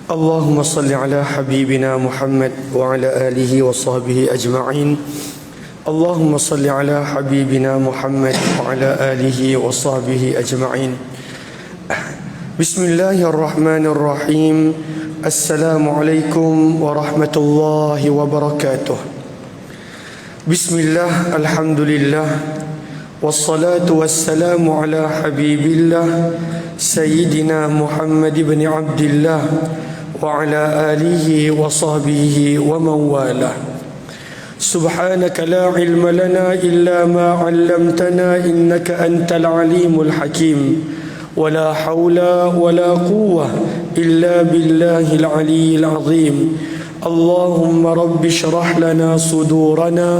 اللهم صل على حبيبنا محمد وعلى آله وصحبه أجمعين. اللهم صل على حبيبنا محمد وعلى آله وصحبه أجمعين. بسم الله الرحمن الرحيم. السلام عليكم ورحمة الله وبركاته. بسم الله، الحمد لله، والصلاة والسلام على حبيب الله سيدنا محمد بن عبد الله وعلى آله وصحبه ومن والاه. سبحانك لا علم لنا إلا ما علمتنا إنك أنت العليم الحكيم. ولا حول ولا قوة إلا بالله العلي العظيم. اللهم رب اشرح لنا صدورنا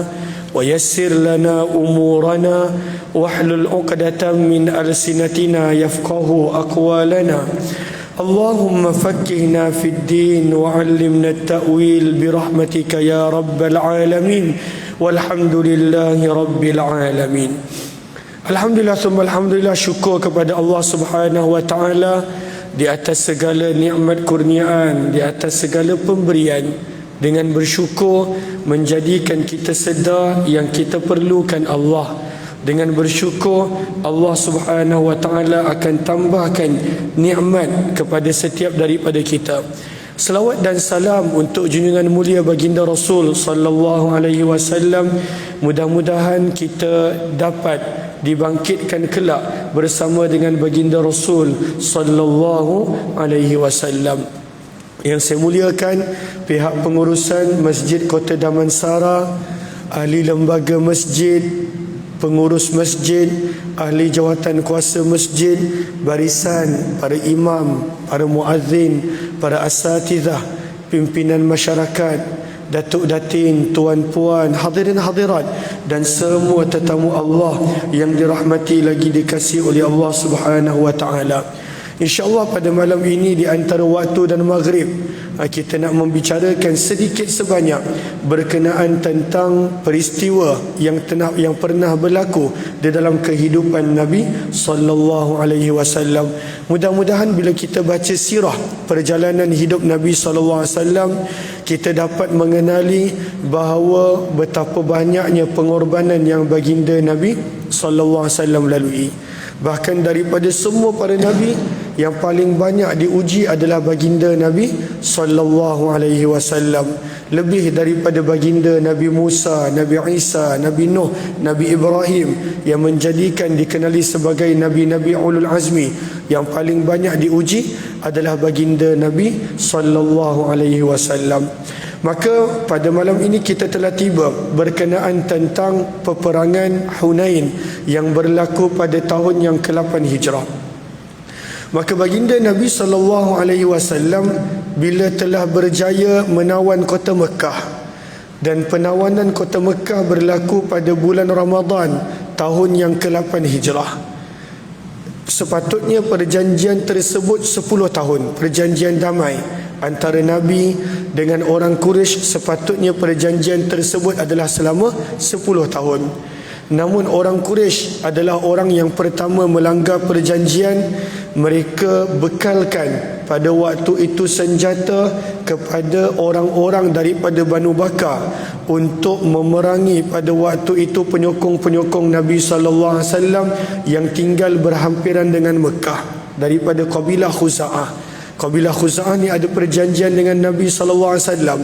ويسر لنا أمورنا واحلل عقدة من ألسنتنا يفقه أقوالنا. اللهم فقهنا في الدين وعلمنا التأويل برحمتك يا رب العالمين. والحمد لله رب العالمين. Alhamdulillah, summa alhamdulillah, syukur kepada Allah Subhanahu wa taala di atas segala nikmat kurniaan, di atas segala pemberian. Dengan bersyukur menjadikan kita sedar yang kita perlukan Allah. Dengan bersyukur, Allah Subhanahu wa taala akan tambahkan nikmat kepada setiap daripada kita. Selawat dan salam untuk junjungan mulia baginda Rasul sallallahu alaihi wasallam. Mudah-mudahan kita dapat dibangkitkan kelak bersama dengan baginda Rasul sallallahu alaihi wasallam. Yang saya muliakan pihak pengurusan Masjid Kota Damansara, ahli lembaga masjid, pengurus masjid, ahli jawatan kuasa masjid, barisan, para imam, para muazzin, para asatizah, pimpinan masyarakat, datuk datin, tuan-puan, hadirin hadirat dan semua tetamu Allah yang dirahmati lagi dikasihi oleh Allah Subhanahu wa taala. InsyaAllah pada malam ini di antara waktu dan maghrib kita nak membicarakan sedikit sebanyak berkenaan tentang peristiwa yang pernah berlaku di dalam kehidupan Nabi sallallahu alaihi wasallam. Mudah-mudahan bila kita baca sirah perjalanan hidup Nabi sallallahu alaihi wasallam, kita dapat mengenali bahawa betapa banyaknya pengorbanan yang baginda Nabi sallallahu alaihi wasallam lalui. Bahkan daripada semua para nabi, yang paling banyak diuji adalah baginda Nabi sallallahu alaihi wasallam. Lebih daripada baginda Nabi Musa, Nabi Isa, Nabi Nuh, Nabi Ibrahim, yang menjadikan dikenali sebagai nabi-nabi ulul azmi, yang paling banyak diuji adalah baginda Nabi sallallahu alaihi wasallam. Maka pada malam ini kita telah tiba berkenaan tentang peperangan Hunain yang berlaku pada tahun yang ke-8 Hijrah. Maka baginda Nabi sallallahu alaihi wasallam bila telah berjaya menawan kota Mekah, dan penawanan kota Mekah berlaku pada bulan Ramadan tahun yang ke-8 Hijrah. Sepatutnya perjanjian tersebut 10 tahun, perjanjian damai antara Nabi dengan orang Quraisy. Sepatutnya perjanjian tersebut adalah selama 10 tahun. Namun orang Quraisy adalah orang yang pertama melanggar perjanjian. Mereka bekalkan pada waktu itu senjata kepada orang-orang daripada Banu Bakar untuk memerangi pada waktu itu penyokong-penyokong Nabi sallallahu alaihi wasallam yang tinggal berhampiran dengan Mekah daripada kabilah Khuza'ah. Kabilah Khuza'ah ni ada perjanjian dengan Nabi sallallahu alaihi wasallam.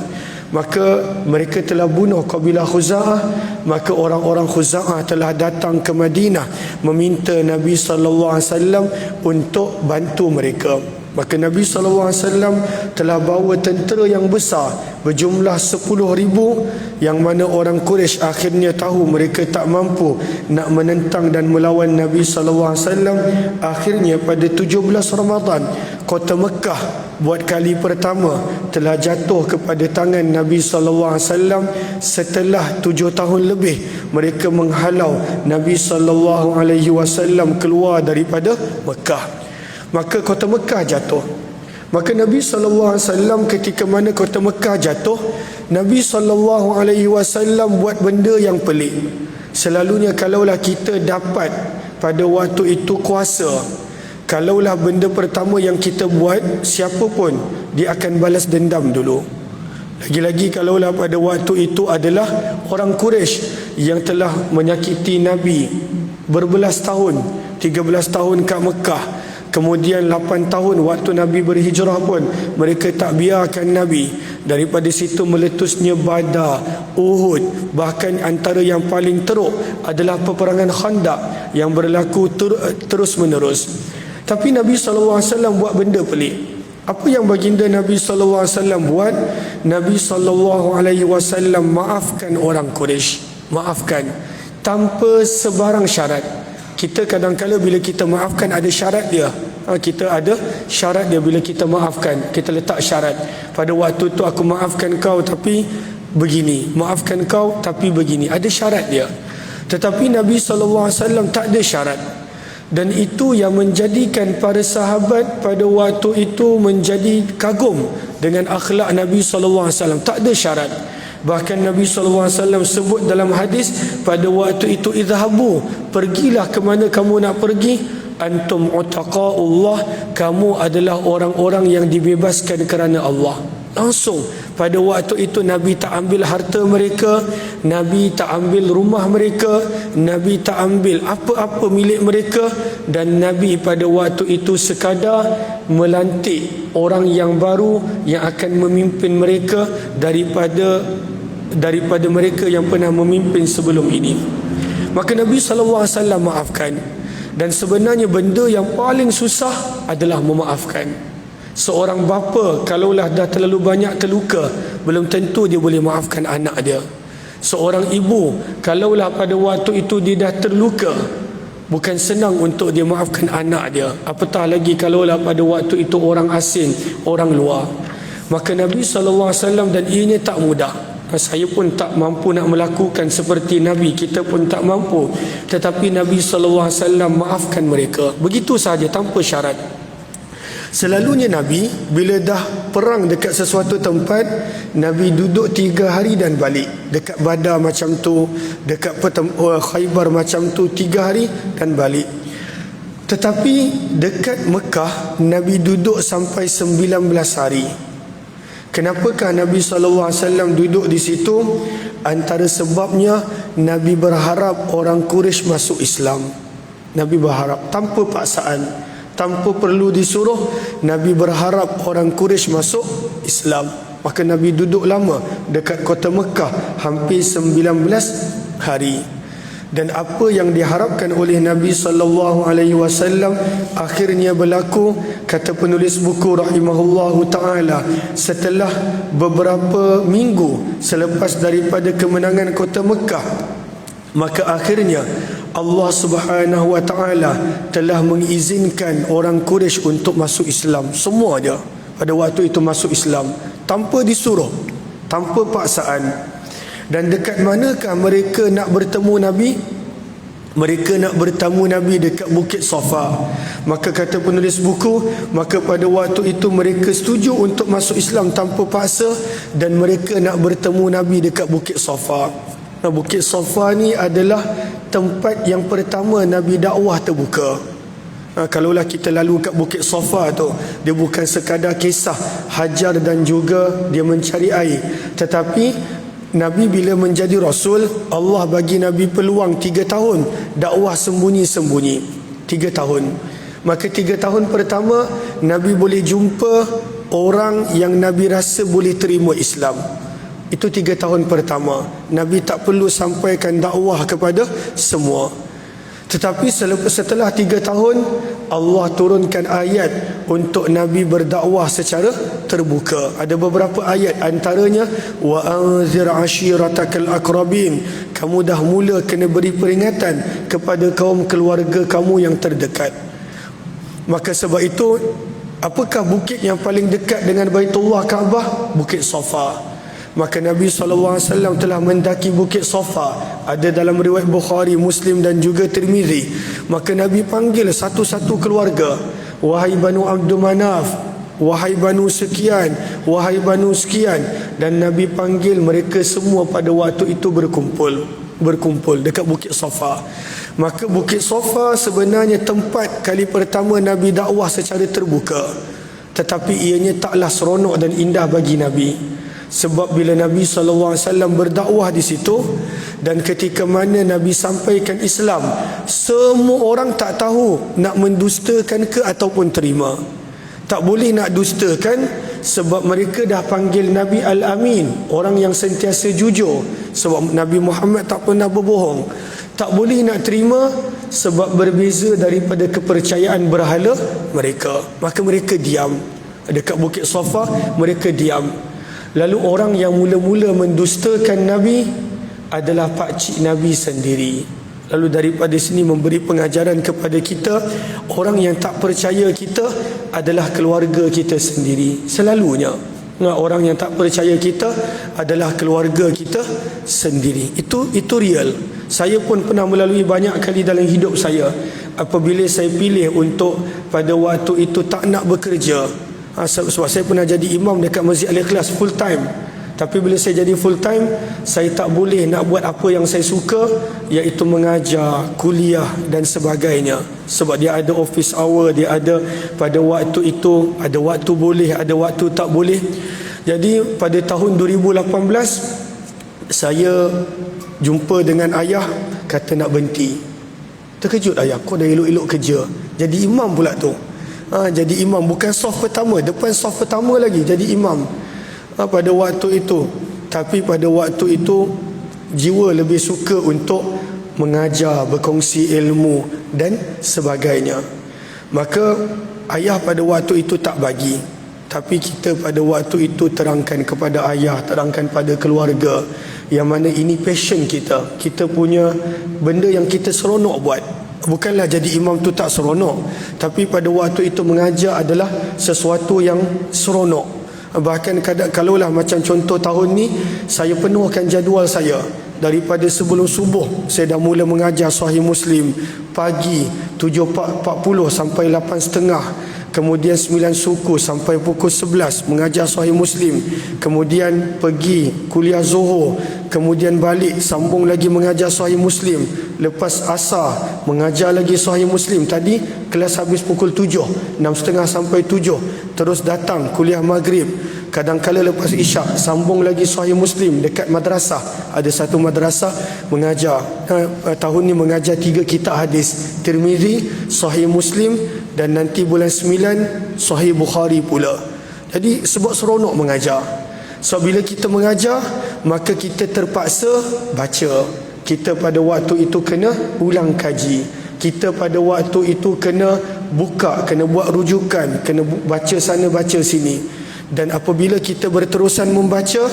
Maka mereka telah bunuh kabilah Khuza'ah. Maka orang-orang Khuza'ah telah datang ke Madinah meminta Nabi sallallahu alaihi wasallam untuk bantu mereka. Maka Nabi SAW telah bawa tentera yang besar berjumlah 10,000, yang mana orang Quraisy akhirnya tahu mereka tak mampu nak menentang dan melawan Nabi SAW. Akhirnya pada 17 Ramadan, kota Mekah buat kali pertama telah jatuh kepada tangan Nabi SAW. Setelah 7 tahun lebih mereka menghalau Nabi SAW keluar daripada Mekah. Maka kota Mekah jatuh. Maka Nabi SAW ketika mana kota Mekah jatuh, Nabi SAW buat benda yang pelik. Selalunya kalaulah kita dapat pada waktu itu kuasa, kalaulah benda pertama yang kita buat, siapa pun dia akan balas dendam dulu. Lagi-lagi kalaulah pada waktu itu adalah orang Quraisy yang telah menyakiti Nabi berbelas tahun, 13 tahun kat Mekah, kemudian 8 tahun waktu Nabi berhijrah pun mereka tak biarkan Nabi. Daripada situ meletusnya Badar, Uhud, bahkan antara yang paling teruk adalah peperangan Khandaq yang berlaku terus menerus. Tapi Nabi SAW buat benda pelik. Apa yang baginda Nabi SAW buat? Nabi SAW maafkan orang Quraisy, maafkan tanpa sebarang syarat. Kita kadang-kala bila kita maafkan ada syarat dia. Kita ada syarat dia bila kita maafkan. Kita letak syarat. Pada waktu tu aku maafkan kau tapi begini, maafkan kau tapi begini. Ada syarat dia. Tetapi Nabi SAW tak ada syarat. Dan itu yang menjadikan para sahabat pada waktu itu menjadi kagum dengan akhlak Nabi SAW. Tak ada syarat. Bahkan Nabi SAW sebut dalam hadis, pada waktu itu idhabu, pergilah ke mana kamu nak pergi, antum utaqa'ullah, kamu adalah orang-orang yang dibebaskan kerana Allah. Langsung pada waktu itu Nabi tak ambil harta mereka, Nabi tak ambil rumah mereka, Nabi tak ambil apa-apa milik mereka, dan Nabi pada waktu itu sekadar melantik orang yang baru yang akan memimpin mereka daripada mereka yang pernah memimpin sebelum ini. Maka Nabi SAW maafkan. Dan sebenarnya benda yang paling susah adalah memaafkan. Seorang bapa kalaulah dah terlalu banyak terluka, belum tentu dia boleh maafkan anak dia. Seorang ibu kalaulah pada waktu itu dia dah terluka, bukan senang untuk dia maafkan anak dia. Apatah lagi kalaulah pada waktu itu orang asing, orang luar. Maka Nabi SAW, dan ianya tak mudah. Saya pun tak mampu nak melakukan seperti Nabi, kita pun tak mampu. Tetapi Nabi SAW maafkan mereka begitu sahaja tanpa syarat. Selalunya Nabi bila dah perang dekat sesuatu tempat, Nabi duduk 3 hari dan balik. Dekat Badar macam tu, dekat Khaybar macam tu, 3 hari dan balik. Tetapi dekat Mekah Nabi duduk sampai 19 hari. Kenapakah Nabi SAW duduk di situ? Antara sebabnya Nabi berharap orang Quraisy masuk Islam. Nabi berharap tanpa paksaan, tanpa perlu disuruh. Nabi berharap orang Quraisy masuk Islam. Maka Nabi duduk lama dekat kota Mekah, hampir 19 hari. Dan apa yang diharapkan oleh Nabi SAW akhirnya berlaku. Kata penulis buku rahimahullahu ta'ala, setelah beberapa minggu selepas daripada kemenangan kota Mekah, maka akhirnya Allah Subhanahu wa ta'ala telah mengizinkan orang Quraisy untuk masuk Islam. Semua dia pada waktu itu masuk Islam tanpa disuruh, tanpa paksaan. Dan dekat manakah mereka nak bertemu Nabi? Mereka nak bertemu Nabi dekat Bukit Safa. Maka kata penulis buku, maka pada waktu itu mereka setuju untuk masuk Islam tanpa paksa, dan mereka nak bertemu Nabi dekat Bukit Safa. Nah, Bukit Safa ni adalah tempat yang pertama Nabi dakwah terbuka. Kalaulah kita lalu kat Bukit Safa tu, dia bukan sekadar kisah Hajar dan juga dia mencari air, tetapi Nabi bila menjadi Rasul, Allah bagi Nabi peluang 3 tahun dakwah sembunyi-sembunyi. 3 tahun. Maka 3 tahun pertama Nabi boleh jumpa orang yang Nabi rasa boleh terima Islam. Itu 3 tahun pertama. Nabi tak perlu sampaikan dakwah kepada semua. Tetapi setelah 3 tahun, Allah turunkan ayat untuk Nabi berdakwah secara terbuka. Ada beberapa ayat, antaranya wa anzir ashiratakal aqrabin. Kamu dah mula kena beri peringatan kepada kaum keluarga kamu yang terdekat. Maka sebab itu, apakah bukit yang paling dekat dengan Baitullah Kaabah? Bukit Safa. Maka Nabi SAW telah mendaki Bukit Safa. Ada dalam riwayat Bukhari, Muslim dan juga Tirmizi. Maka Nabi panggil satu-satu keluarga. Wahai Banu Abdul Manaf, wahai Banu sekian, wahai Banu sekian. Dan Nabi panggil mereka semua pada waktu itu berkumpul dekat Bukit Safa. Maka Bukit Safa sebenarnya tempat kali pertama Nabi dakwah secara terbuka, tetapi ianya taklah seronok dan indah bagi Nabi. Sebab bila Nabi SAW berdakwah di situ, dan ketika mana Nabi sampaikan Islam, semua orang tak tahu nak mendustakan ke ataupun terima. Tak boleh nak dustakan, sebab mereka dah panggil Nabi Al-Amin, orang yang sentiasa jujur. Sebab Nabi Muhammad tak pernah berbohong. Tak boleh nak terima, sebab berbeza daripada kepercayaan berhala mereka. Maka mereka diam. Dekat Bukit Safa mereka diam. Lalu orang yang mula-mula mendustakan Nabi adalah pakcik Nabi sendiri. Lalu daripada sini memberi pengajaran kepada kita, orang yang tak percaya kita adalah keluarga kita sendiri. Selalunya orang yang tak percaya kita adalah keluarga kita sendiri. Itu real. Saya pun pernah melalui banyak kali dalam hidup saya. Apabila saya pilih untuk pada waktu itu tak nak bekerja, sebab saya pernah jadi imam dekat Masjid Al-Ikhlas full time. Tapi bila saya jadi full time, saya tak boleh nak buat apa yang saya suka, iaitu mengajar, kuliah dan sebagainya. Sebab dia ada office hour, dia ada pada waktu itu, ada waktu boleh, ada waktu tak boleh. Jadi pada tahun 2018 saya jumpa dengan ayah, kata nak berhenti. Terkejut ayah, kau dah elok-elok kerja, jadi imam pula tu. Jadi imam, bukan soft pertama, depan soft pertama lagi jadi imam pada waktu itu. Tapi pada waktu itu jiwa lebih suka untuk mengajar, berkongsi ilmu dan sebagainya. Maka ayah pada waktu itu tak bagi, tapi kita pada waktu itu terangkan kepada ayah, terangkan pada keluarga, yang mana ini passion kita, kita punya benda yang kita seronok buat. Bukanlah jadi imam tu tak seronok, tapi pada waktu itu mengajar adalah sesuatu yang seronok. Bahkan kalaulah macam contoh tahun ni, saya penuhkan jadual saya. Daripada sebelum subuh saya dah mula mengajar Sahih Muslim, pagi 7.40 sampai 8.30, kemudian 9 suku sampai pukul 11 mengajar Sahih Muslim, kemudian pergi kuliah Zuhur, kemudian balik sambung lagi mengajar Sahih Muslim, lepas asar mengajar lagi Sahih Muslim. Tadi kelas habis pukul 7, 6.30 sampai 7, terus datang kuliah maghrib, kadang-kala lepas isyak sambung lagi Sahih Muslim dekat madrasah. Ada satu madrasah mengajar, tahun ni mengajar 3 kitab hadis, Tirmizi, Sahih Muslim, dan nanti bulan 9 Sahih Bukhari pula. Jadi sebab seronok mengajar. So bila kita mengajar, maka kita terpaksa baca. Kita pada waktu itu kena ulang kaji. Kita pada waktu itu kena buka, kena buat rujukan, kena baca sana baca sini. Dan apabila kita berterusan membaca,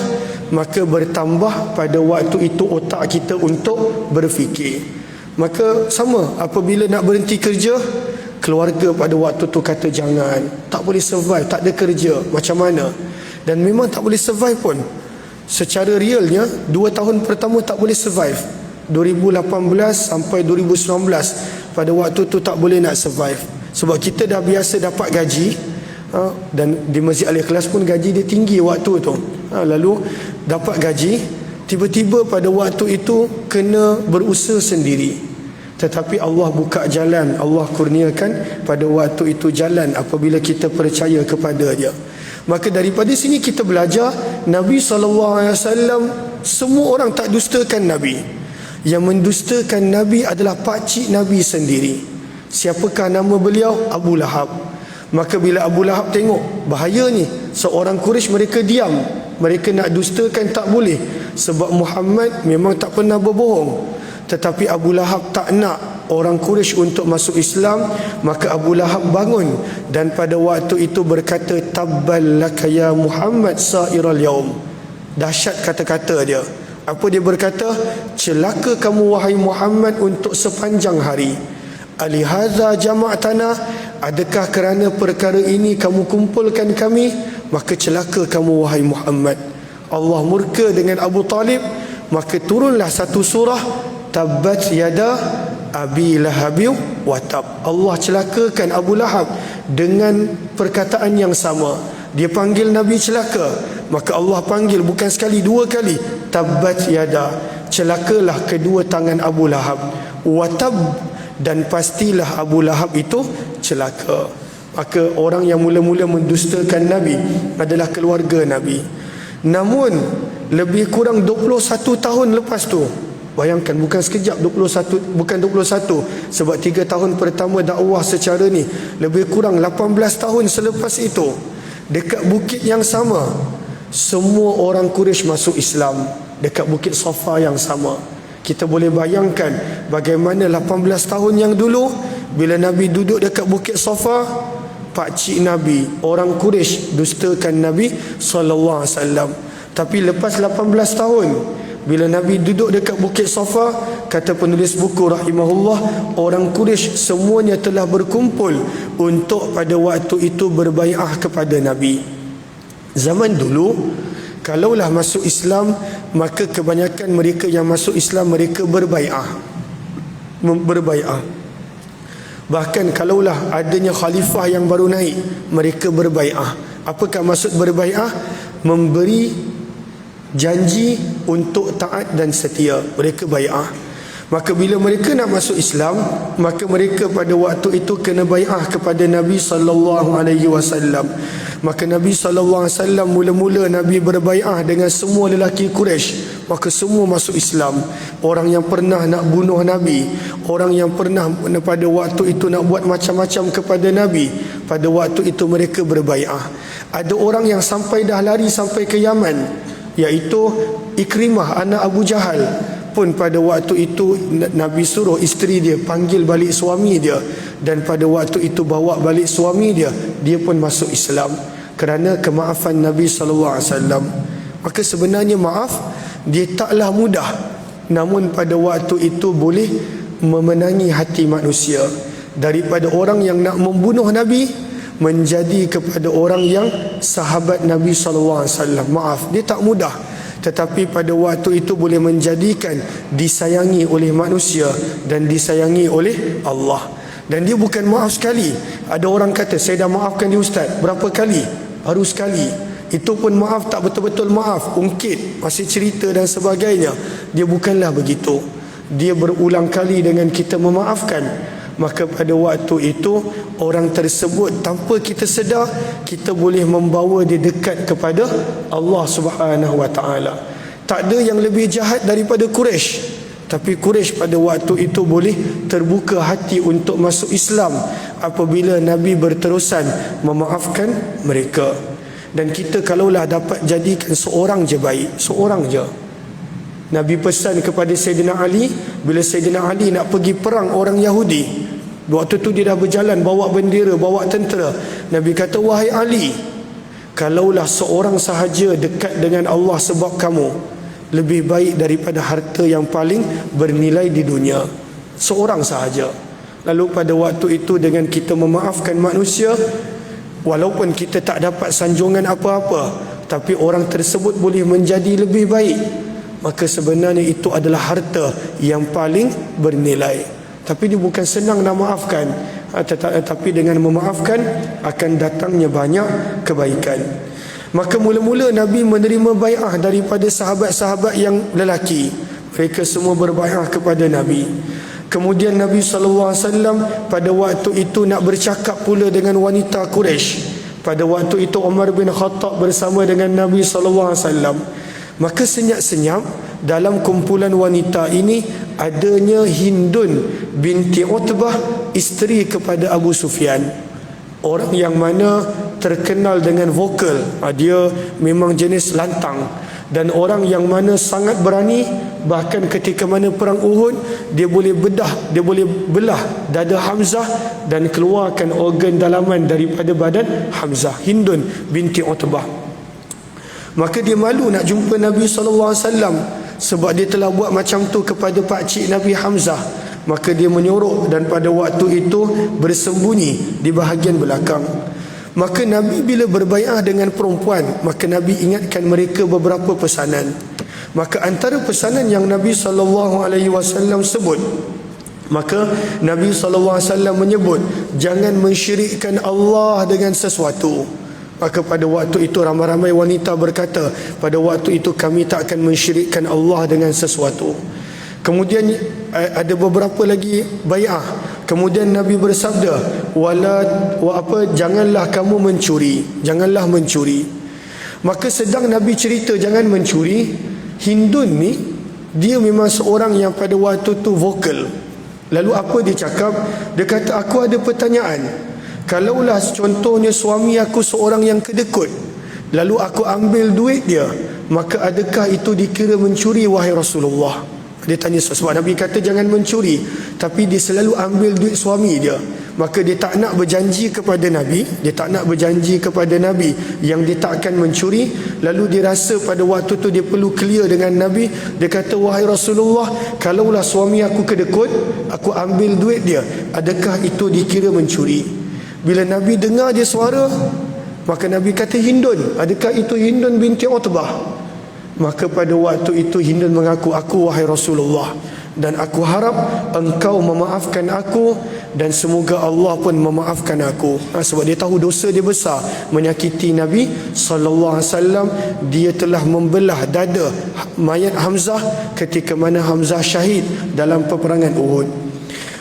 maka bertambah pada waktu itu otak kita untuk berfikir. Maka sama, apabila nak berhenti kerja, keluarga pada waktu tu kata jangan, tak boleh survive, tak ada kerja, macam mana? Dan memang tak boleh survive pun. Secara realnya 2 tahun pertama tak boleh survive. 2018 sampai 2019 pada waktu tu tak boleh nak survive. Sebab kita dah biasa dapat gaji, dan di Masjid Al-Ikhlas pun gaji dia tinggi waktu tu. Lalu dapat gaji, tiba-tiba pada waktu itu kena berusaha sendiri. Tetapi Allah buka jalan, Allah kurniakan pada waktu itu jalan apabila kita percaya kepada Dia. Maka daripada sini kita belajar, Nabi SAW, semua orang tak dustakan Nabi. Yang mendustakan Nabi adalah pakcik Nabi sendiri. Siapakah nama beliau? Abu Lahab. Maka bila Abu Lahab tengok bahaya ni, seorang Quraisy mereka diam, mereka nak dustakan tak boleh, sebab Muhammad memang tak pernah berbohong. Tetapi Abu Lahab tak nak orang Quraisy untuk masuk Islam. Maka Abu Lahab bangun dan pada waktu itu berkata, tabbal laka ya Muhammad sa'iral yaum. Dahsyat kata-kata dia. Apa dia berkata? Celaka kamu wahai Muhammad untuk sepanjang hari. Alihadza jama'tana, adakah kerana perkara ini kamu kumpulkan kami? Maka celaka kamu wahai Muhammad. Allah murka dengan Abu Talib, maka turunlah satu surah, Tabbat yada Abi Lahabi wa tab. Allah celakakan Abu Lahab dengan perkataan yang sama. Dia panggil Nabi celaka, maka Allah panggil bukan sekali, 2 kali, Tabbat yada, celakalah kedua tangan Abu Lahab, watab, dan pastilah Abu Lahab itu celaka. Maka orang yang mula-mula mendustakan Nabi adalah keluarga Nabi. Namun lebih kurang 21 tahun lepas tu, bayangkan, bukan sekejap, 21, bukan 21, sebab 3 tahun pertama dakwah secara ni, lebih kurang 18 tahun selepas itu, dekat bukit yang sama, semua orang Quraisy masuk Islam, dekat bukit Safa yang sama. Kita boleh bayangkan bagaimana 18 tahun yang dulu, bila Nabi duduk dekat bukit Safa, pakcik Nabi, orang Quraisy dustakan Nabi SAW. Tapi lepas 18 tahun, bila Nabi duduk dekat bukit Safa, kata penulis buku rahimahullah, orang Quraisy semuanya telah berkumpul untuk pada waktu itu berbai'ah kepada Nabi. Zaman dulu, kalaulah masuk Islam, maka kebanyakan mereka yang masuk Islam, mereka berbai'ah. Bahkan kalaulah adanya khalifah yang baru naik, mereka berbai'ah. Apakah maksud berbai'ah? Memberi janji untuk taat dan setia. Mereka bai'ah. Maka bila mereka nak masuk Islam, maka mereka pada waktu itu kena bai'ah kepada Nabi SAW. Maka Nabi SAW, mula-mula Nabi berbai'ah dengan semua lelaki Quraisy. Maka semua masuk Islam. Orang yang pernah nak bunuh Nabi, orang yang pernah pada waktu itu nak buat macam-macam kepada Nabi, pada waktu itu mereka berbai'ah. Ada orang yang sampai dah lari sampai ke Yaman, iaitu Ikrimah anak Abu Jahal, pun pada waktu itu Nabi suruh isteri dia panggil balik suami dia, dan pada waktu itu bawa balik suami dia, dia pun masuk Islam kerana kemaafan Nabi SAW. Maka sebenarnya maaf dia taklah mudah, namun pada waktu itu boleh memenangi hati manusia. Daripada orang yang nak membunuh Nabi menjadi kepada orang yang sahabat Nabi SAW. Maaf, dia tak mudah, tetapi pada waktu itu boleh menjadikan disayangi oleh manusia dan disayangi oleh Allah. Dan dia bukan maaf sekali. Ada orang kata, saya dah maafkan dia Ustaz. Berapa kali? Baru sekali. Itu pun maaf tak betul-betul maaf, ungkit, masih cerita dan sebagainya. Dia bukanlah begitu. Dia berulang kali dengan kita memaafkan. Maka pada waktu itu, orang tersebut tanpa kita sedar, kita boleh membawa dia dekat kepada Allah Subhanahu Wa Taala. Tak ada yang lebih jahat daripada Quraisy. Tapi Quraisy pada waktu itu boleh terbuka hati untuk masuk Islam apabila Nabi berterusan memaafkan mereka. Dan kita kalaulah dapat jadikan seorang je baik, seorang je. Nabi pesan kepada Sayyidina Ali, bila Sayyidina Ali nak pergi perang orang Yahudi, waktu tu dia dah berjalan bawa bendera, bawa tentera. Nabi kata, wahai Ali, kalaulah seorang sahaja dekat dengan Allah sebab kamu, lebih baik daripada harta yang paling bernilai di dunia. Seorang sahaja. Lalu pada waktu itu, dengan kita memaafkan manusia, walaupun kita tak dapat sanjungan apa-apa, tapi orang tersebut boleh menjadi lebih baik, maka sebenarnya itu adalah harta yang paling bernilai. Tapi dia bukan senang nak maafkan, tetapi dengan memaafkan akan datangnya banyak kebaikan. Maka mula-mula Nabi menerima bai'ah daripada sahabat-sahabat yang lelaki. Mereka semua berbai'ah kepada Nabi. Kemudian Nabi SAW pada waktu itu nak bercakap pula dengan wanita Quraisy. Pada waktu itu Umar bin Khattab bersama dengan Nabi SAW. Maka senyap-senyap dalam kumpulan wanita ini adanya Hindun binti Utbah, isteri kepada Abu Sufyan. Orang yang mana terkenal dengan vokal, dia memang jenis lantang, dan orang yang mana sangat berani. Bahkan ketika mana perang Uhud, dia boleh belah dada Hamzah dan keluarkan organ dalaman daripada badan Hamzah. Hindun binti Utbah. Maka dia malu nak jumpa Nabi SAW sebab dia telah buat macam tu kepada pakcik Nabi Hamzah. Maka dia menyorok dan pada waktu itu bersembunyi di bahagian belakang. Maka Nabi bila berbai'ah dengan perempuan, maka Nabi ingatkan mereka beberapa pesanan. Maka antara pesanan yang Nabi SAW sebut, maka Nabi SAW menyebut, jangan mensyirikkan Allah dengan sesuatu. Maka pada waktu itu ramai-ramai wanita berkata, pada waktu itu kami tak akan mensyirikkan Allah dengan sesuatu. Kemudian ada beberapa lagi bai'ah. Kemudian Nabi bersabda, janganlah kamu mencuri, janganlah mencuri. Maka sedang Nabi cerita jangan mencuri, Hindun ni dia memang seorang yang pada waktu tu vokal. Lalu apa dia cakap? Dia kata, aku ada pertanyaan. Kalaulah contohnya suami aku seorang yang kedekut, lalu aku ambil duit dia, maka adakah itu dikira mencuri wahai Rasulullah? Dia tanya, sebab Nabi kata jangan mencuri, tapi dia selalu ambil duit suami dia. Maka dia tak nak berjanji kepada Nabi, yang dia takkan mencuri. Lalu dia rasa pada waktu tu dia perlu clear dengan Nabi. Dia kata, wahai Rasulullah, kalaulah suami aku kedekut, aku ambil duit dia, adakah itu dikira mencuri? Bila Nabi dengar dia suara, maka Nabi kata, Hindun, adakah itu Hindun binti Utbah? Maka pada waktu itu Hindun mengaku, aku wahai Rasulullah, dan aku harap engkau memaafkan aku, dan semoga Allah pun memaafkan aku. Sebab dia tahu dosa dia besar, menyakiti Nabi SAW. Dia telah membelah dada mayat Hamzah ketika mana Hamzah syahid dalam peperangan Uhud.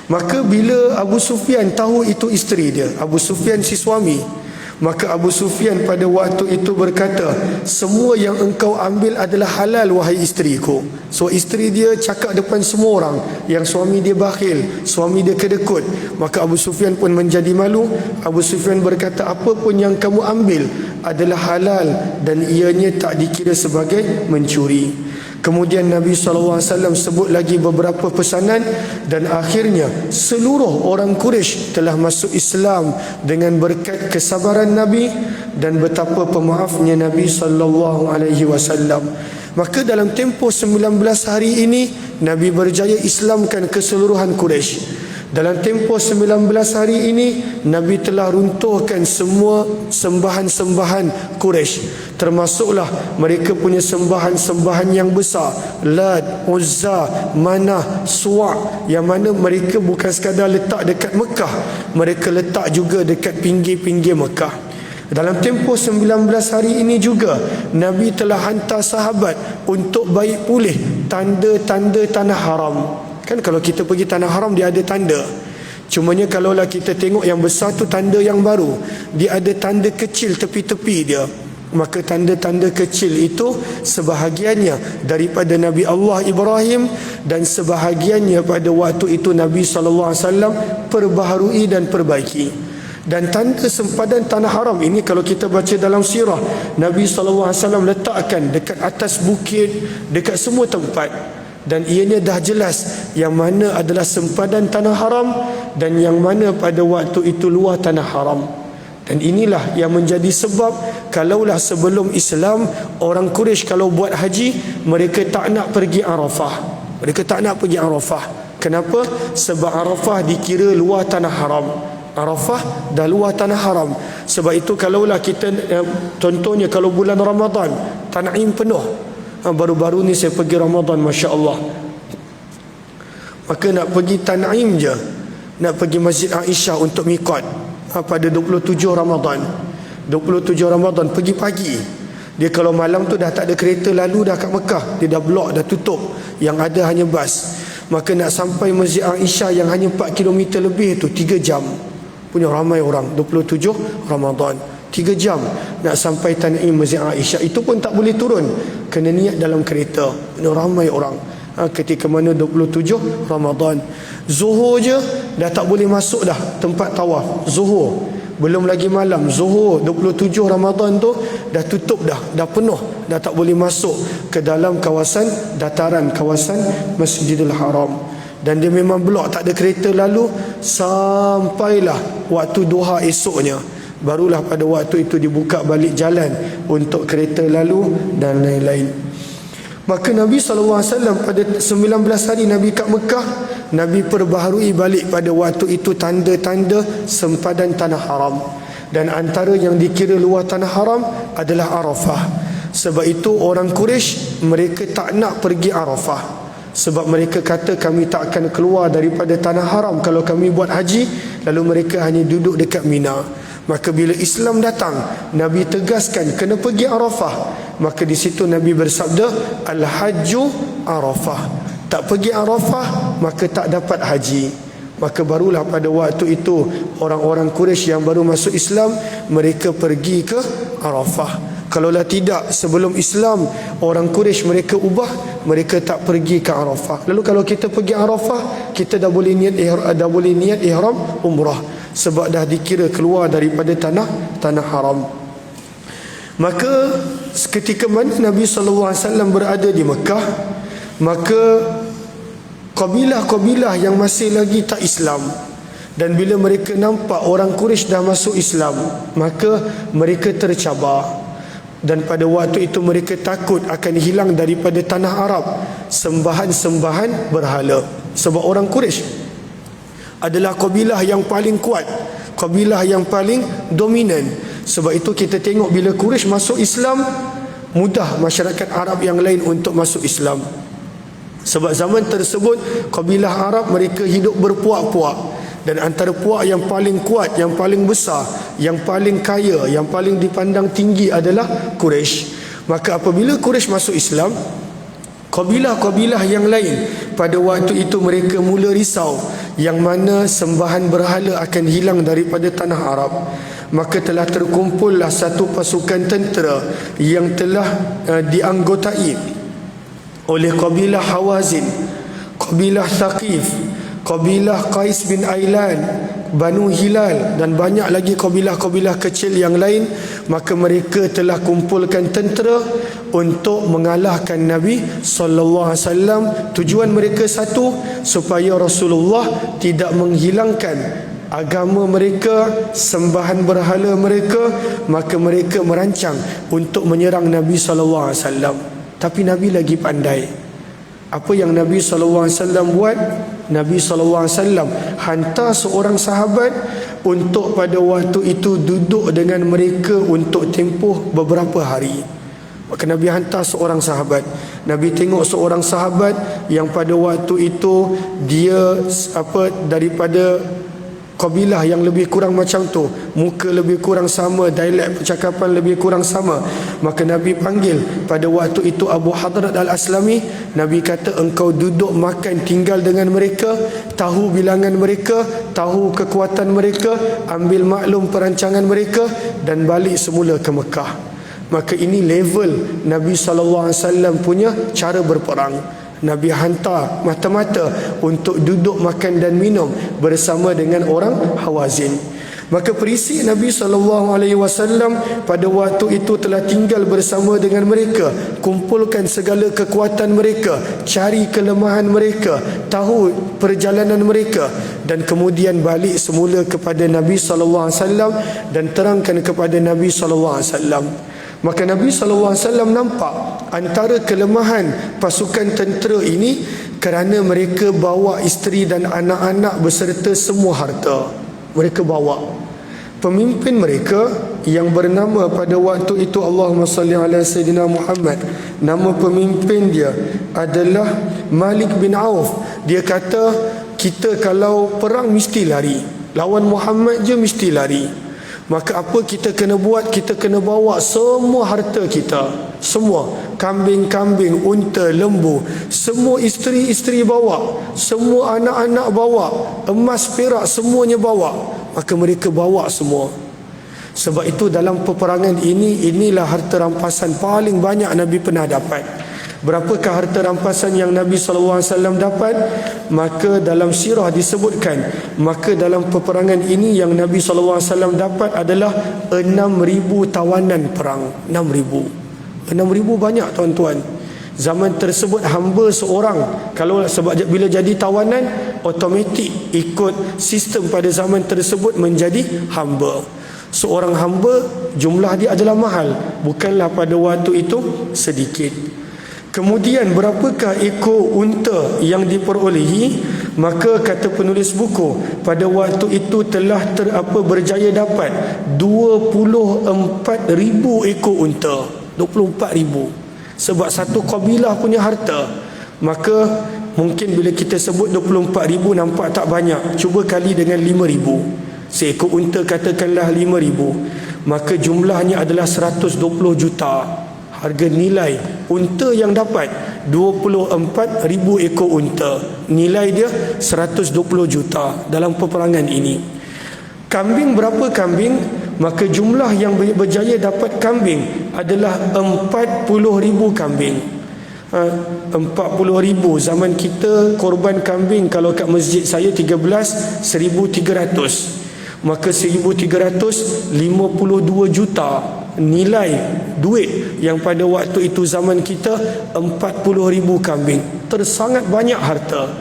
Maka bila Abu Sufyan tahu itu isteri dia, Abu Sufyan si suami, maka Abu Sufyan pada waktu itu berkata, semua yang engkau ambil adalah halal wahai isteriku. So isteri dia cakap depan semua orang yang suami dia bakhil, suami dia kedekut. Maka Abu Sufyan pun menjadi malu. Abu Sufyan berkata, apa pun yang kamu ambil adalah halal dan ianya tak dikira sebagai mencuri. Kemudian Nabi SAW sebut lagi beberapa pesanan, dan akhirnya seluruh orang Quraisy telah masuk Islam dengan berkat kesabaran Nabi dan betapa pemaafnya Nabi SAW. Maka dalam tempoh 19 hari ini Nabi berjaya Islamkan keseluruhan Quraisy. Dalam tempoh 19 hari ini Nabi telah runtuhkan semua sembahan-sembahan Quraisy, termasuklah mereka punya sembahan-sembahan yang besar, Lat, Uzza, Manah, Suwa', yang mana mereka bukan sekadar letak dekat Mekah, mereka letak juga dekat pinggir-pinggir Mekah. Dalam tempoh 19 hari ini juga Nabi telah hantar sahabat untuk baik pulih tanda-tanda tanah haram. Kan kalau kita pergi tanah haram dia ada tanda. Cumanya kalaulah kita tengok yang besar tu tanda yang baru, dia ada tanda kecil tepi-tepi dia. Maka tanda-tanda kecil itu sebahagiannya daripada Nabi Allah Ibrahim, dan sebahagiannya pada waktu itu Nabi SAW perbaharui dan perbaiki. Dan tanda sempadan tanah haram ini kalau kita baca dalam sirah, Nabi SAW letakkan dekat atas bukit, dekat semua tempat. Dan ianya dah jelas yang mana adalah sempadan tanah haram dan yang mana pada waktu itu luar tanah haram. Dan inilah yang menjadi sebab kalaulah sebelum Islam orang Quraisy kalau buat haji, mereka tak nak pergi Arafah. Mereka tak nak pergi Arafah. Kenapa? Sebab Arafah dikira luar tanah haram. Arafah dah luar tanah haram. Sebab itu kalaulah kita contohnya kalau bulan Ramadan, Tan'im penuh. Baru-baru ni saya pergi Ramadan, Masya Allah. Maka nak pergi Tan'im je, nak pergi Masjid Aisyah untuk miqat pada 27 Ramadan. 27 Ramadan pergi pagi. Dia kalau malam tu dah tak ada kereta lalu dah kat Mekah, dia dah blok, dah tutup. Yang ada hanya bas. Maka nak sampai Masjid Aisyah yang hanya 4 km lebih tu 3 jam. Punya ramai orang 27 Ramadan 3 jam nak sampai Tan'im Masjid Aisyah. Itu pun tak boleh turun, kena niat dalam kereta. Punya ramai orang ketika mana 27 Ramadan. Zuhur je dah tak boleh masuk dah tempat tawaf. Zuhur belum lagi malam. Zuhur 27 Ramadan tu dah tutup dah penuh, dah tak boleh masuk ke dalam kawasan dataran, kawasan Masjidil Haram. Dan dia memang blok, tak ada kereta lalu sampailah waktu duha esoknya. Barulah pada waktu itu dibuka balik jalan untuk kereta lalu dan lain-lain. Maka Nabi SAW pada 19 hari Nabi kat Mekah, Nabi perbaharui balik pada waktu itu tanda-tanda sempadan tanah haram. Dan antara yang dikira luar tanah haram adalah Arafah. Sebab itu orang Quraisy mereka tak nak pergi Arafah. Sebab mereka kata kami tak akan keluar daripada tanah haram kalau kami buat haji. Lalu mereka hanya duduk dekat Mina. Maka bila Islam datang, Nabi tegaskan kena pergi Arafah. Maka di situ Nabi bersabda, Al-Hajju Arafah. Tak pergi Arafah maka tak dapat haji. Maka barulah pada waktu itu orang-orang Quraisy yang baru masuk Islam, mereka pergi ke Arafah. Kalaulah tidak, sebelum Islam, orang Quraisy mereka ubah, mereka tak pergi ke Arafah. Lalu kalau kita pergi Arafah, kita dah boleh niat ihram umrah, sebab dah dikira keluar daripada tanah haram. Maka ketika mana Nabi SAW berada di Mekah, maka kabilah-kabilah yang masih lagi tak Islam, dan bila mereka nampak orang Quraisy dah masuk Islam, maka mereka tercabar. Dan pada waktu itu mereka takut akan hilang daripada tanah Arab sembahan-sembahan berhala. Sebab orang Quraisy adalah kabilah yang paling kuat, kabilah yang paling dominan. Sebab itu kita tengok bila Quraisy masuk Islam, mudah masyarakat Arab yang lain untuk masuk Islam. Sebab zaman tersebut kabilah Arab mereka hidup berpuak-puak, dan antara puak yang paling kuat, yang paling besar, yang paling kaya, yang paling dipandang tinggi adalah Quraisy. Maka apabila Quraisy masuk Islam, kabilah-kabilah yang lain pada waktu itu mereka mula risau yang mana sembahan berhala akan hilang daripada tanah Arab. Maka telah terkumpullah satu pasukan tentera yang telah dianggotai oleh kabilah Hawazin, kabilah Thaqif, kabilah Qais bin Ailan, Banu Hilal, dan banyak lagi kabilah-kabilah kecil yang lain. Maka mereka telah kumpulkan tentera untuk mengalahkan Nabi SAW. Tujuan mereka satu, supaya Rasulullah tidak menghilangkan agama mereka, sembahan berhala mereka. Maka mereka merancang untuk menyerang Nabi SAW. Tapi Nabi lagi pandai. Apa yang Nabi SAW buat? Nabi SAW hantar seorang sahabat untuk pada waktu itu duduk dengan mereka untuk tempoh beberapa hari. Maka Nabi hantar seorang sahabat. Nabi tengok seorang sahabat yang pada waktu itu dia daripada kabilah yang lebih kurang macam tu, muka lebih kurang sama, dialek percakapan lebih kurang sama. Maka Nabi panggil pada waktu itu Abu Hadrat Al-Aslami. Nabi kata, engkau duduk makan tinggal dengan mereka, tahu bilangan mereka, tahu kekuatan mereka, ambil maklum perancangan mereka, dan balik semula ke Mekah. Maka ini level Nabi SAW punya cara berperang. Nabi hantar mata-mata untuk duduk makan dan minum bersama dengan orang Hawazin. Maka perisik Nabi SAW pada waktu itu telah tinggal bersama dengan mereka, kumpulkan segala kekuatan mereka, cari kelemahan mereka, tahu perjalanan mereka, dan kemudian balik semula kepada Nabi SAW dan terangkan kepada Nabi SAW. Maka Nabi SAW nampak antara kelemahan pasukan tentera ini kerana mereka bawa isteri dan anak-anak beserta semua harta. Mereka bawa. Pemimpin mereka yang bernama pada waktu itu, Allahumma salli ala Sayyidina Muhammad, nama pemimpin dia adalah Malik bin Auf. Dia kata, kita kalau perang mesti lari, lawan Muhammad je mesti lari. Maka apa kita kena buat? Kita kena bawa semua harta kita, semua kambing-kambing, unta, lembu, semua isteri-isteri bawa, semua anak-anak bawa, emas, perak, semuanya bawa. Maka mereka bawa semua. Sebab itu dalam peperangan ini, inilah harta rampasan paling banyak Nabi pernah dapat. Berapakah harta rampasan yang Nabi SAW dapat? Maka dalam sirah disebutkan, maka dalam peperangan ini yang Nabi SAW dapat adalah 6,000 tawanan perang. 6,000 banyak tuan-tuan. Zaman tersebut hamba seorang, kalau sebab bila jadi tawanan, automatik ikut sistem pada zaman tersebut menjadi hamba. Seorang hamba jumlah dia adalah mahal, bukanlah pada waktu itu sedikit. Kemudian berapakah ekor unta yang diperolehi? Maka kata penulis buku, pada waktu itu telah berjaya dapat 24,000 ekor unta. 24,000. Sebab satu kabilah punya harta. Maka mungkin bila kita sebut 24,000 nampak tak banyak. Cuba kali dengan 5,000. Seekor unta katakanlah 5,000. Maka jumlahnya adalah 120 juta. Harga nilai unta yang dapat 24,000 ekor unta. Nilai dia 120 juta dalam peperangan ini. Kambing berapa kambing? Maka jumlah yang berjaya dapat kambing adalah 40,000 kambing. 40,000. Zaman kita korban kambing kalau kat masjid saya 13, 1,300. Maka 1,352 juta nilai duit yang pada waktu itu zaman kita 40,000 kambing. Tersangat banyak harta.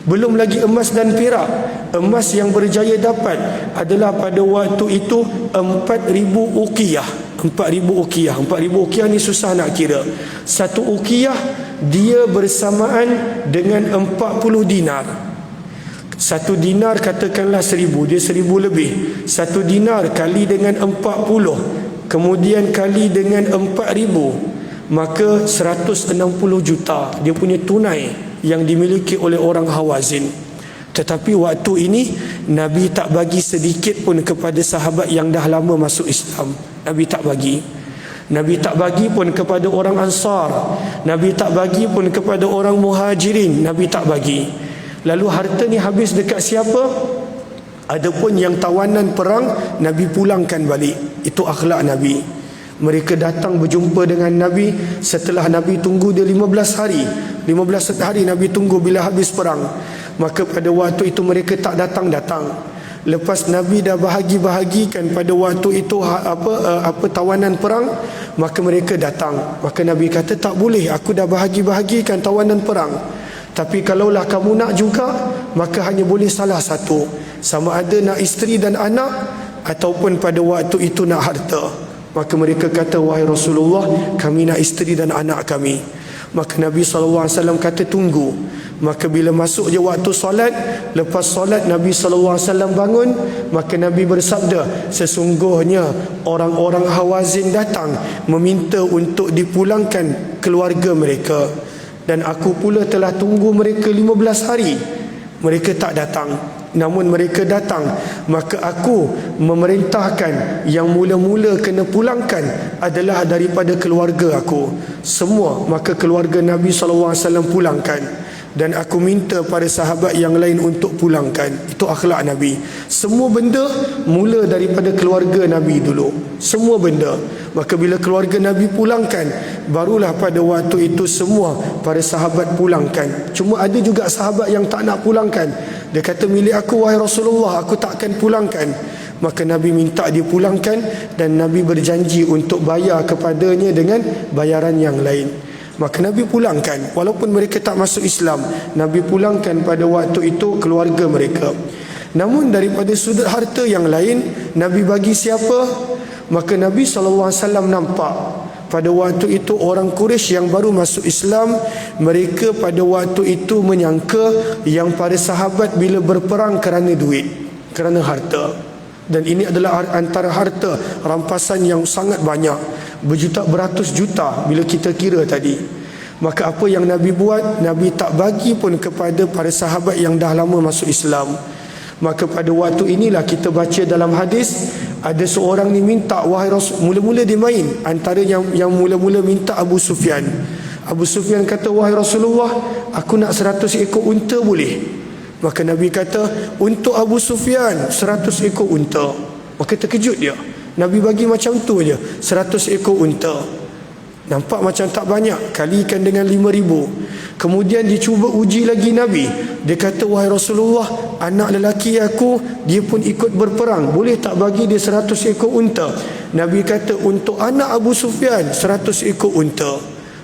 Belum lagi emas dan perak. Emas yang berjaya dapat adalah pada waktu itu 4,000 uqiyah. 4,000 uqiyah. 4,000 uqiyah ni susah nak kira. Satu uqiyah dia bersamaan dengan 40 dinar. Satu dinar katakanlah 1,000, dia 1,000 lebih. Satu dinar kali dengan 40, kemudian kali dengan 4,000, maka 160 juta dia punya tunai yang dimiliki oleh orang Hawazin. Tetapi waktu ini Nabi tak bagi sedikit pun kepada sahabat yang dah lama masuk Islam. Nabi tak bagi. Nabi tak bagi pun kepada orang Ansar. Nabi tak bagi pun kepada orang Muhajirin. Nabi tak bagi. Lalu harta ni habis dekat siapa? Adapun yang tawanan perang, Nabi pulangkan balik. Itu akhlak Nabi. Mereka datang berjumpa dengan Nabi setelah Nabi tunggu dia 15 hari. 15 hari Nabi tunggu bila habis perang. Maka pada waktu itu mereka tak datang-datang. Lepas Nabi dah bahagi-bahagikan pada waktu itu apa tawanan perang, maka mereka datang. Maka Nabi kata, tak boleh, aku dah bahagi-bahagikan tawanan perang. Tapi kalaulah kamu nak juga, maka hanya boleh salah satu. Sama ada nak isteri dan anak, ataupun pada waktu itu nak harta. Maka mereka kata, wahai Rasulullah, kami nak isteri dan anak kami. Maka Nabi SAW kata, tunggu. Maka bila masuk je waktu solat, lepas solat Nabi SAW bangun. Maka Nabi bersabda, sesungguhnya orang-orang Hawazin datang meminta untuk dipulangkan keluarga mereka, dan aku pula telah tunggu mereka 15 hari. Mereka tak datang. Namun mereka datang, maka aku memerintahkan yang mula-mula kena pulangkan adalah daripada keluarga aku semua. Maka keluarga Nabi SAW pulangkan, dan aku minta pada sahabat yang lain untuk pulangkan. Itu akhlak Nabi. Semua benda mula daripada keluarga Nabi dulu. Semua benda. Maka bila keluarga Nabi pulangkan, barulah pada waktu itu semua para sahabat pulangkan. Cuma ada juga sahabat yang tak nak pulangkan. Dia kata, milik aku wahai Rasulullah, aku takkan pulangkan. Maka Nabi minta dia pulangkan, dan Nabi berjanji untuk bayar kepadanya dengan bayaran yang lain. Maka Nabi pulangkan. Walaupun mereka tak masuk Islam, Nabi pulangkan pada waktu itu keluarga mereka. Namun daripada sudut harta yang lain, Nabi bagi siapa? Maka Nabi SAW nampak pada waktu itu orang Quraisy yang baru masuk Islam, mereka pada waktu itu menyangka yang para sahabat bila berperang kerana duit, kerana harta. Dan ini adalah antara harta rampasan yang sangat banyak, berjuta beratus juta bila kita kira tadi. Maka apa yang Nabi buat? Nabi tak bagi pun kepada para sahabat yang dah lama masuk Islam. Maka pada waktu inilah kita baca dalam hadis, ada seorang ni minta, wahai Rasul, mula-mula dia main. Antara yang mula-mula minta Abu Sufyan. Abu Sufyan kata, wahai Rasulullah, aku nak 100 ekor unta boleh? Maka Nabi kata, untuk Abu Sufyan 100 ekor unta. Maka terkejut dia. Nabi bagi macam tu je, 100 ekor unta. Nampak macam tak banyak, kalikan dengan 5,000. Kemudian dicuba uji lagi Nabi. Dia kata, wahai Rasulullah, anak lelaki aku, dia pun ikut berperang, boleh tak bagi dia 100 ekor unta? Nabi kata, untuk anak Abu Sufyan 100 ekor unta.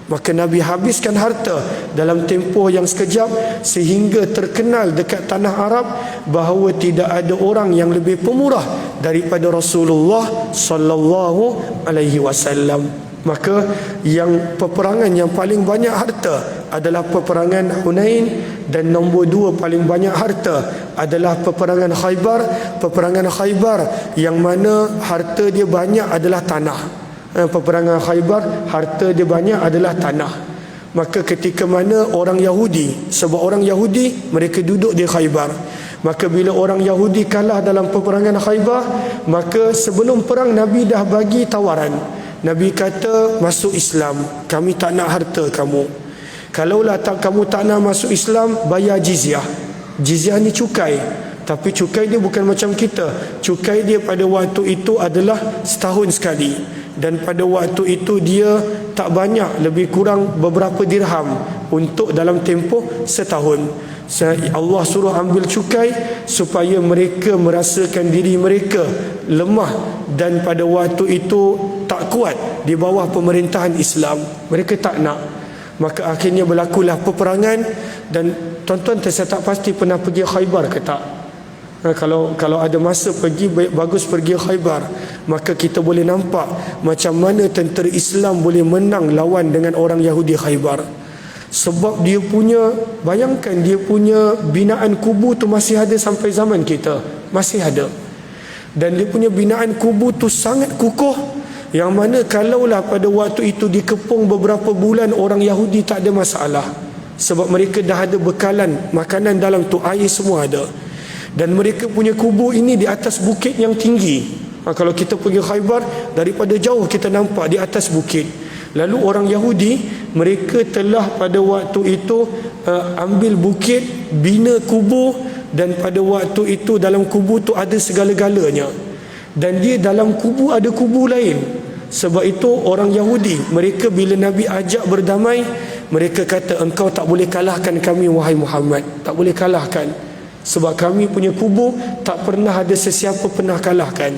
Maka Nabi habiskan harta dalam tempoh yang sekejap, sehingga terkenal dekat tanah Arab bahawa tidak ada orang yang lebih pemurah daripada Rasulullah sallallahu alaihi wasallam. Maka yang peperangan yang paling banyak harta adalah peperangan Hunain, dan nombor 2 paling banyak harta adalah peperangan Khaybar. Peperangan Khaybar yang mana harta dia banyak adalah tanah. Peperangan Khaybar harta dia banyak adalah tanah. Maka ketika mana orang Yahudi, sebab orang Yahudi mereka duduk di Khaybar, maka bila orang Yahudi kalah dalam peperangan Khaybar, maka sebelum perang Nabi dah bagi tawaran. Nabi kata, masuk Islam, kami tak nak harta kamu. Kalaulah kamu tak nak masuk Islam, bayar jizyah. Jizyah ni cukai. Tapi cukai dia bukan macam kita. Cukai dia pada waktu itu adalah setahun sekali. Dan pada waktu itu dia tak banyak, lebih kurang beberapa dirham untuk dalam tempoh setahun. Allah suruh ambil cukai supaya mereka merasakan diri mereka lemah dan pada waktu itu tak kuat di bawah pemerintahan Islam. Mereka tak nak. Maka akhirnya berlakulah peperangan. Dan tuan-tuan saya tak pasti pernah pergi Khaybar ke tak? Kalau ada masa pergi, bagus pergi Khaybar. Maka kita boleh nampak macam mana tentera Islam boleh menang lawan dengan orang Yahudi Khaybar. Sebab dia punya, bayangkan dia punya binaan kubu tu masih ada sampai zaman kita. Masih ada. Dan dia punya binaan kubu tu sangat kukuh, yang mana kalaulah pada waktu itu dikepung beberapa bulan, orang Yahudi tak ada masalah. Sebab mereka dah ada bekalan makanan dalam tu, air semua ada. Dan mereka punya kubu ini di atas bukit yang tinggi. Kalau kita pergi Khaybar, daripada jauh kita nampak di atas bukit. Lalu orang Yahudi, mereka telah pada waktu itu ambil bukit, bina kubu. Dan pada waktu itu dalam kubu tu ada segala-galanya. Dan dia dalam kubu ada kubu lain. Sebab itu orang Yahudi, mereka bila Nabi ajak berdamai, mereka kata, engkau tak boleh kalahkan kami wahai Muhammad. Tak boleh kalahkan. Sebab kami punya kubu tak pernah ada sesiapa pernah kalahkan.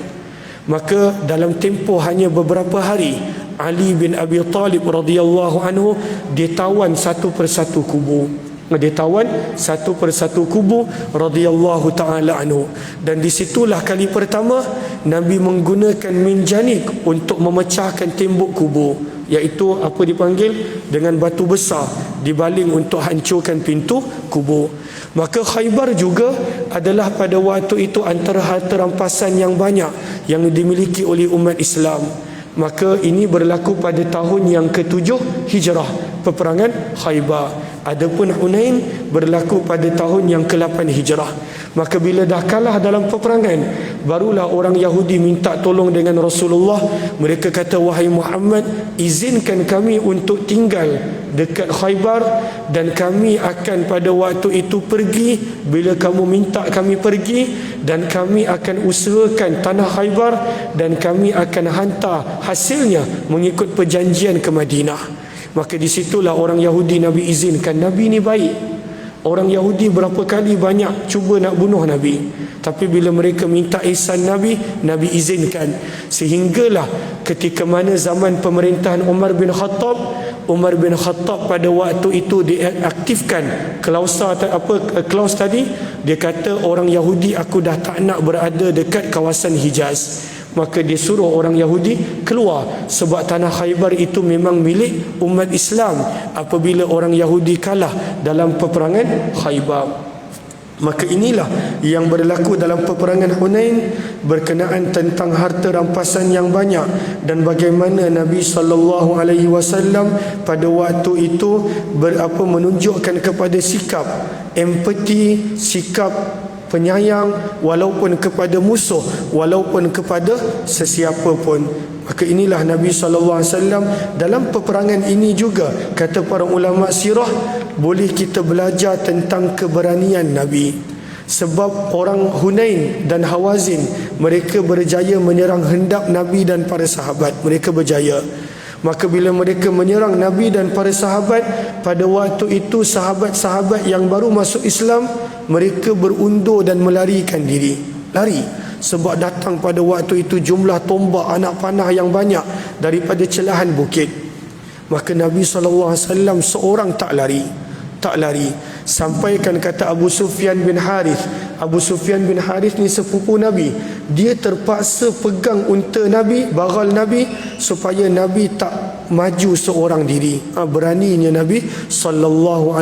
Maka dalam tempoh hanya beberapa hari, Ali bin Abi Talib radhiyallahu anhu ditawan satu persatu kubu. Dia tawan satu persatu kubu radhiyallahu ta'ala anhu. Dan disitulah kali pertama Nabi menggunakan minjanik untuk memecahkan tembok kubu, iaitu apa dipanggil dengan batu besar, dibaling untuk hancurkan pintu kubu. Maka Khaybar juga adalah pada waktu itu antara harta rampasan yang banyak yang dimiliki oleh umat Islam. Maka ini berlaku pada tahun yang ke-7 Hijrah, peperangan Khaybar. Adapun Hunain berlaku pada tahun yang ke-8 Hijrah. Maka bila dah kalah dalam peperangan, barulah orang Yahudi minta tolong dengan Rasulullah. Mereka kata, wahai Muhammad, izinkan kami untuk tinggal dekat Khaybar, dan kami akan pada waktu itu pergi bila kamu minta kami pergi, dan kami akan usahakan tanah Khaybar, dan kami akan hantar hasilnya mengikut perjanjian ke Madinah. Maka disitulah orang Yahudi Nabi izinkan. Nabi ni baik. Orang Yahudi berapa kali banyak cuba nak bunuh Nabi, tapi bila mereka minta ihsan Nabi, Nabi izinkan. Sehinggalah ketika mana zaman pemerintahan Umar bin Khattab pada waktu itu diaktifkan klaus tadi. Dia kata, orang Yahudi aku dah tak nak berada dekat kawasan Hijaz. Maka dia suruh orang Yahudi keluar, sebab tanah Khaybar itu memang milik umat Islam apabila orang Yahudi kalah dalam peperangan Khaybar. Maka inilah yang berlaku dalam peperangan Hunain berkenaan tentang harta rampasan yang banyak, dan bagaimana Nabi SAW pada waktu itu menunjukkan kepada sikap empati, sikap penyayang, walaupun kepada musuh, walaupun kepada sesiapa pun. Maka inilah Nabi SAW dalam peperangan ini juga, kata para ulama sirah, boleh kita belajar tentang keberanian Nabi. Sebab orang Hunain dan Hawazin, mereka berjaya menyerang hendak Nabi dan para sahabat. Mereka berjaya. Maka bila mereka menyerang Nabi dan para sahabat, pada waktu itu sahabat-sahabat yang baru masuk Islam, mereka berundur dan melarikan diri. Lari. Sebab datang pada waktu itu jumlah tombak anak panah yang banyak daripada celahan bukit. Maka Nabi SAW seorang tak lari. Sampaikan kata Abu Sufyan bin Harith. Abu Sufyan bin Harith ni sepupu Nabi. Dia terpaksa pegang unta Nabi, bagal Nabi, supaya Nabi tak maju seorang diri. Beraninya Nabi SAW,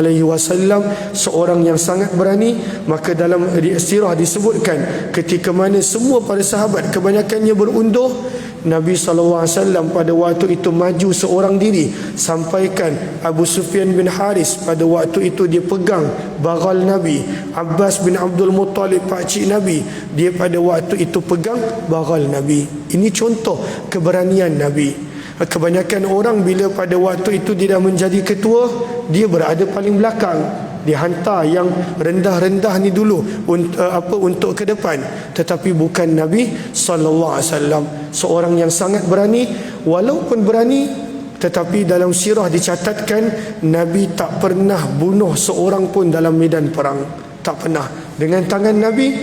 seorang yang sangat berani. Maka dalam sirah disebutkan ketika mana semua para sahabat kebanyakannya berundur, Nabi SAW pada waktu itu maju seorang diri. Sampaikan Abu Sufyan bin Haris pada waktu itu dia pegang bagal Nabi. Abbas bin Abdul Muttalib, pakcik Nabi, dia pada waktu itu pegang bagal Nabi. Ini contoh keberanian Nabi. Kebanyakan orang bila pada waktu itu dia dah menjadi ketua, dia berada paling belakang. Dihantar yang rendah-rendah ni dulu untuk ke depan. Tetapi bukan Nabi sallallahu alaihi wasallam, seorang yang sangat berani. Walaupun berani, tetapi dalam sirah dicatatkan Nabi tak pernah bunuh seorang pun dalam medan perang. Tak pernah. Dengan tangan Nabi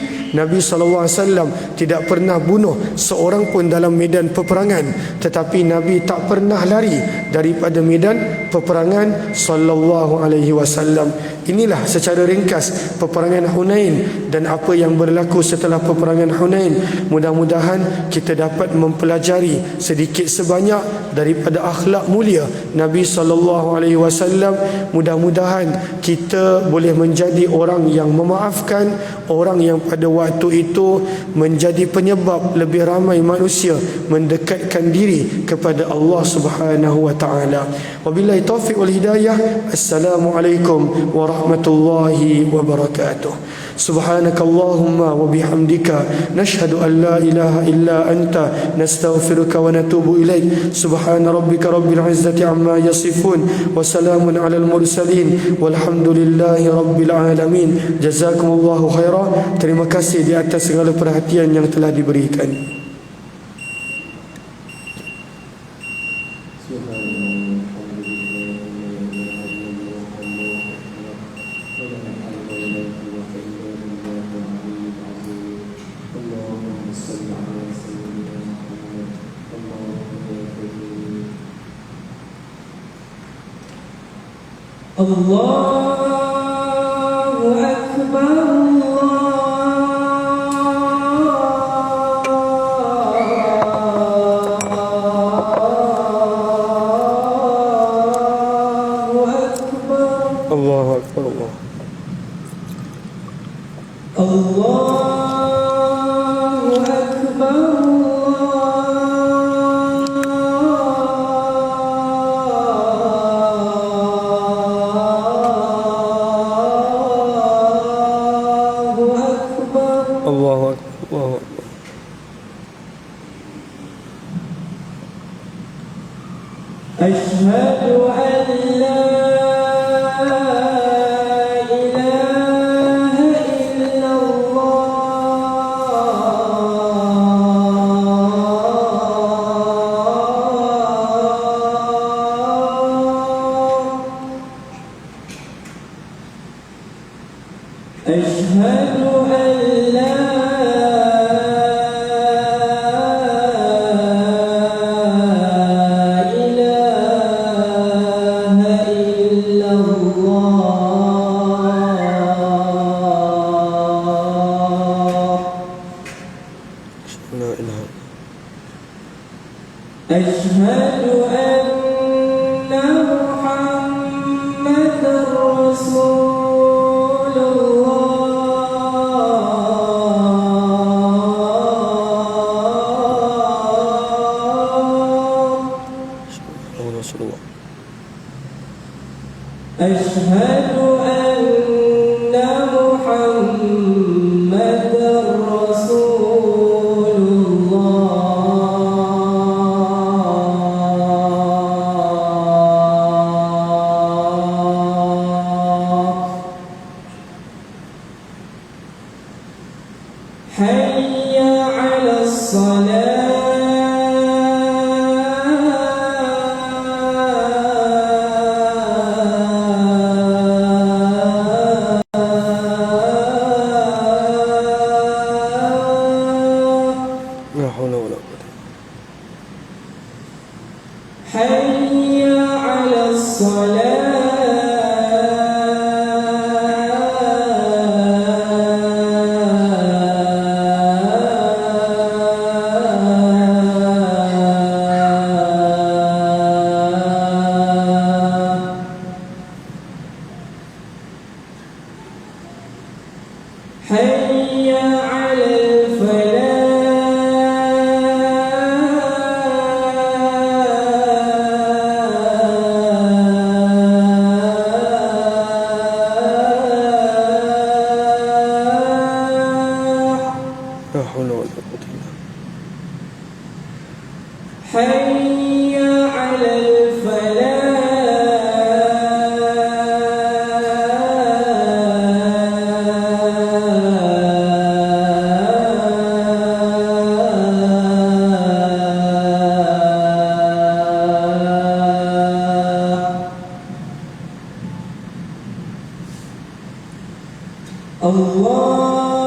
SAW tidak pernah bunuh seorang pun dalam medan peperangan. Tetapi Nabi tak pernah lari daripada medan peperangan sallallahu alaihi wasallam. Inilah secara ringkas peperangan Hunain dan apa yang berlaku setelah peperangan Hunain. Mudah-mudahan kita dapat mempelajari sedikit sebanyak daripada akhlak mulia Nabi sallallahu alaihi wasallam. Mudah-mudahan kita boleh menjadi orang yang memaafkan, orang yang pada waktu itu menjadi penyebab lebih ramai manusia mendekatkan diri kepada Allah Subhanahu wa taala. Wabillahi taufiq wal hidayah. Assalamualaikum warahmatullahi wabarakatuh. Subhanakallahumma wa bihamdika nashhadu an la ilaha illa anta nastaghfiruka wa natubu ilaik. Subhana rabbika rabbil izzati amma yasifun wa salamun alal mursalin walhamdulillahi rabbil alamin. Jazakumullahu khairan. Terima kasih di atas segala perhatian yang telah diberikan. Allahu Akbar. Allahu Akbar. Allah. Allahu Akbar. Allahu Akbar. Asyhadu an la أشهد أن لا إله إلا الله. لا إله. أشهد أن محمدا رسول Rasulullah. أشهد أن محمدا رسول الله. حي على لا حول ولا قوة. حي على الصلاة. حي على الله